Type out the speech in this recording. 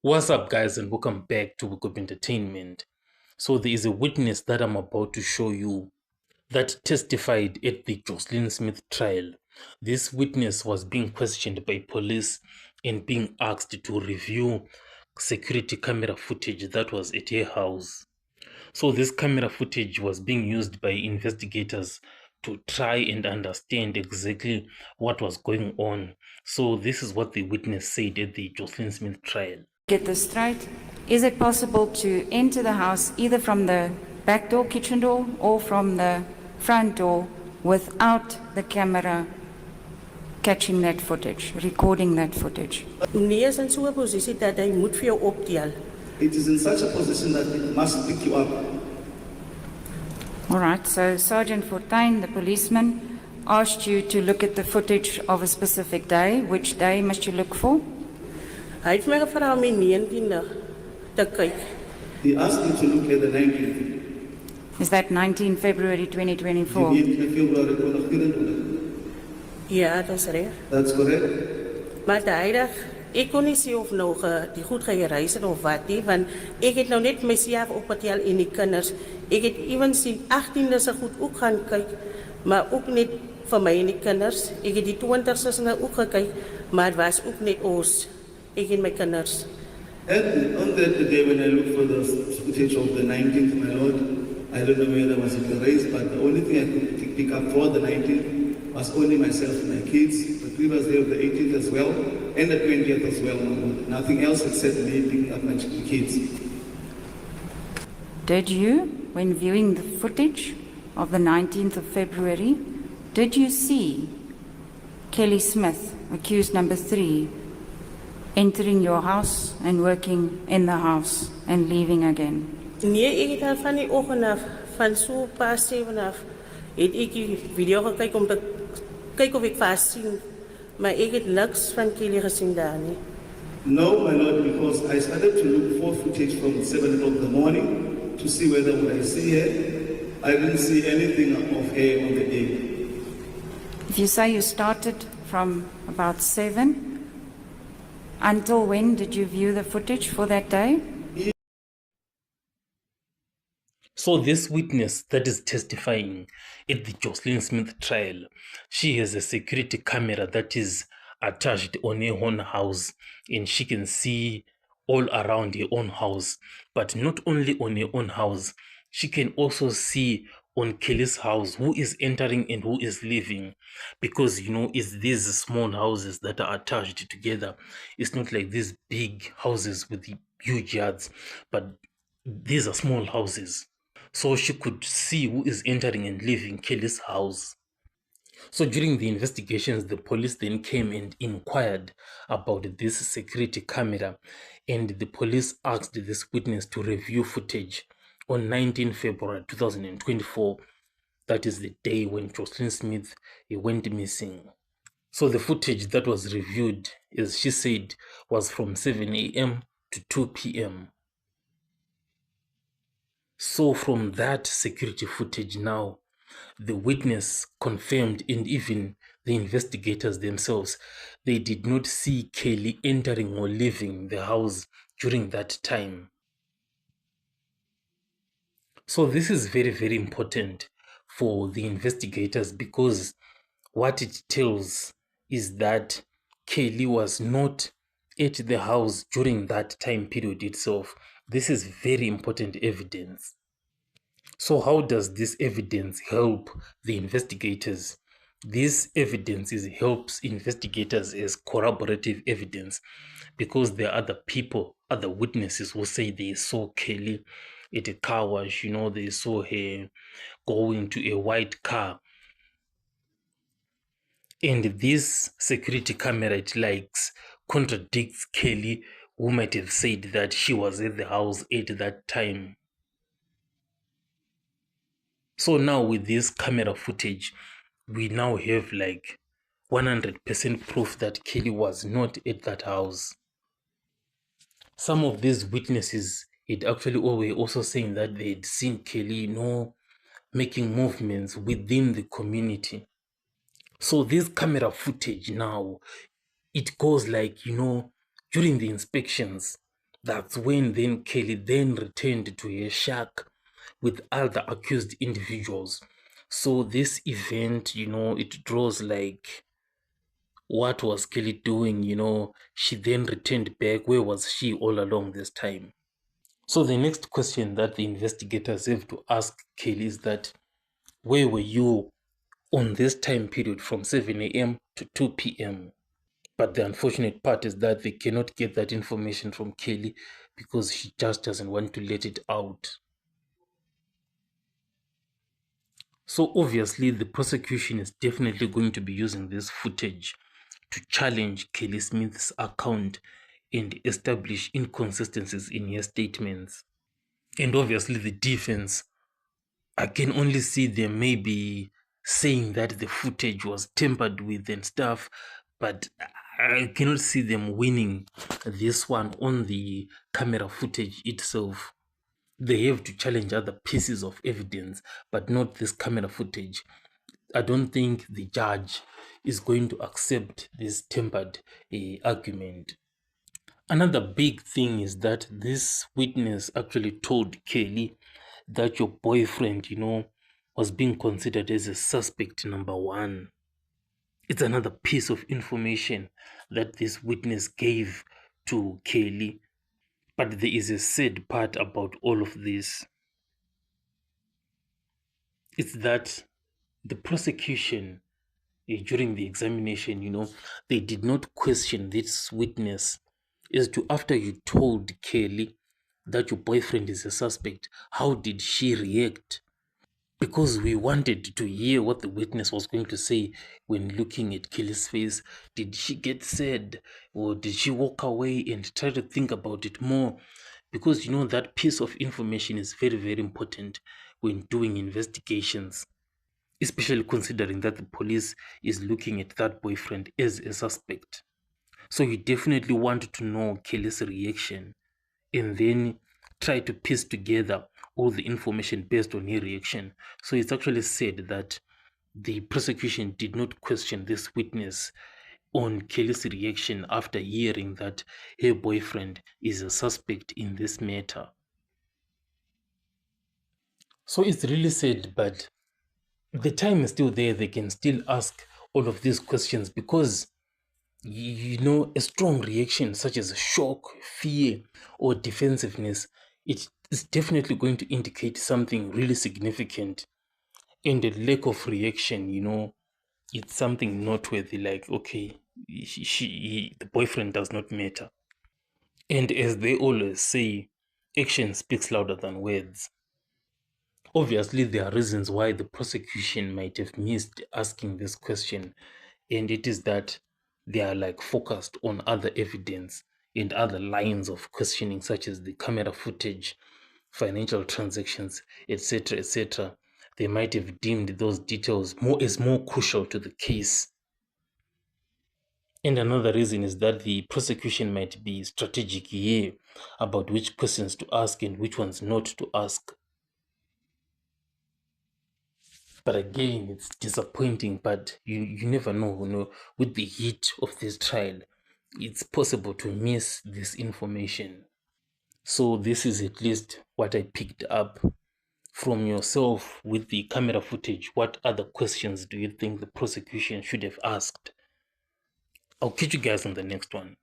What's up, guys, and welcome back to Wake Up Entertainment. So there is a witness that I'm about to show you that testified at the Joslin Smith trial. This witness was being questioned by police and being asked to review security camera footage that was at her house. So this camera footage was being used by investigators to try and understand exactly what was going on. So this is what the witness said at the Joslin Smith trial. Get this straight. Is it possible to enter the house either from the back door, kitchen door, or from the front door without the camera catching that footage, recording that footage? Nee, is in so 'n posisie dat hy moet vir jou optel. It is in such a position that it must pick you up. All right, so Sergeant Fortuin, the policeman, asked you to look at the footage of a specific day. Which day must you look for? Hy het my gevra om die 19de te kyk. He asked me to look at the 19th. Is that 19 February 2024? Die 19 Februarie 2024. Ja, dit is reg. That's correct. Maar daaidag ek kon nie sien of nog die goed gereis het of wat nie, want ek het nou net myself opgetel en die kinders. Ek het ewens die 18de se goed ook gaan kyk, maar ook net vir my en die kinders. Ek het die 20ste se ook gekyk, maar dit was ook net ons. Ek en my kinders. And on that day when I looked for the footage of the 19th, my lord, I don't know whether was it erased, but the only thing I could pick up for the 19th was only myself and my kids. The previous day of the 18th as well, and the 20th as well. Nothing else except me picking up my kids. Did you, when viewing the footage of the 19th of February, did you see Kelly Smith, accused number 3, entering your house and working in the house and leaving again? Nee, ek het van die oggend af, van so pas 7 af, het ek die video gekyk om te kyk of ek vas sien, maar ek het niks van Kelly gesien daar nie. No, my lord, because I started to look for footage from 7 o'clock in the morning to see whether would I see her. I didn't see anything of her on the day. If you say you started from about 7, until when did you view the footage for that day? So this witness that is testifying at the Joslin Smith trial, she has a security camera that is attached on her own house, and she can see all around her own house. But not only on her own house, she can also see on Kelly's house who is entering and who is leaving, because it's these small houses that are attached together. It's not like these big houses with huge yards, but these are small houses. So she could see who is entering and leaving Kelly's house. So during the investigations, the police then came and inquired about this security camera, and the police asked this witness to review footage on 19 February 2024. That is the day when Joslin Smith went missing. So the footage that was reviewed, as she said, was from 7 a.m. to 2 p.m. So from that security footage now, the witness confirmed, and even the investigators themselves, they did not see Kelly entering or leaving the house during that time. So this is very, very important for the investigators, because what it tells is that Kelly was not at the house during that time period itself. This is very important evidence. So how does this evidence help the investigators? This evidence helps investigators as corroborative evidence, because there are other people, other witnesses who say they saw Kelly at a car wash, they saw her going to a white car. And this security camera, contradicts Kelly, who might have said that she was at the house at that time. So now with this camera footage, we now have 100% proof that Kelly was not at that house. Some of these witnesses were also saying that they had seen Kelly, making movements within the community. So this camera footage now, it goes during the inspections, That's when then Kelly then returned to her shack with other accused individuals. So this event, it draws like, what was Kelly doing? She then returned back. Where was she all along this time? So the next question that the investigators have to ask Kelly is that, where were you on this time period from 7 a.m. to 2 p.m.? But the unfortunate part is that they cannot get that information from Kelly because she just doesn't want to let it out. So obviously the prosecution is definitely going to be using this footage to challenge Kelly Smith's account and establish inconsistencies in her statements. And obviously the defense, I can only see them maybe saying that the footage was tampered with and stuff, but I cannot see them winning this one on the camera footage itself. They have to challenge other pieces of evidence, but not this camera footage. I don't think the judge is going to accept this tempered argument. Another big thing is that this witness actually told Kelly that your boyfriend, was being considered as a suspect number one. It's another piece of information that this witness gave to Kelly. But there is a sad part about all of this. It's that the prosecution, during the examination, they did not question this witness as to, after you told Kelly that your boyfriend is a suspect, how did she react? Because we wanted to hear what the witness was going to say when looking at Kelly's face. Did she get sad, or did she walk away and try to think about it more? Because that piece of information is very, very important when doing investigations, especially considering that the police is looking at that boyfriend as a suspect. So you definitely want to know Kelly's reaction and then try to piece together all the information based on her reaction. So it's actually said that the prosecution did not question this witness on Kelly's reaction after hearing that her boyfriend is a suspect in this matter. So it's really sad, but the time is still there. They can still ask all of these questions because a strong reaction such as shock, fear, or defensiveness, it is definitely going to indicate something really significant. And the lack of reaction, it's something noteworthy, like, okay, the boyfriend does not matter. And as they always say, action speaks louder than words. Obviously, there are reasons why the prosecution might have missed asking this question, and it is that they are like focused on other evidence and other lines of questioning, such as the camera footage, financial transactions, etc., etc. They might have deemed those details more crucial to the case. And another reason is that the prosecution might be strategic here about which questions to ask and which ones not to ask. But again, it's disappointing, but you never know, with the heat of this trial, it's possible to miss this information. So this is at least what I picked up from yourself with the camera footage. What other questions do you think the prosecution should have asked? I'll catch you guys on the next one.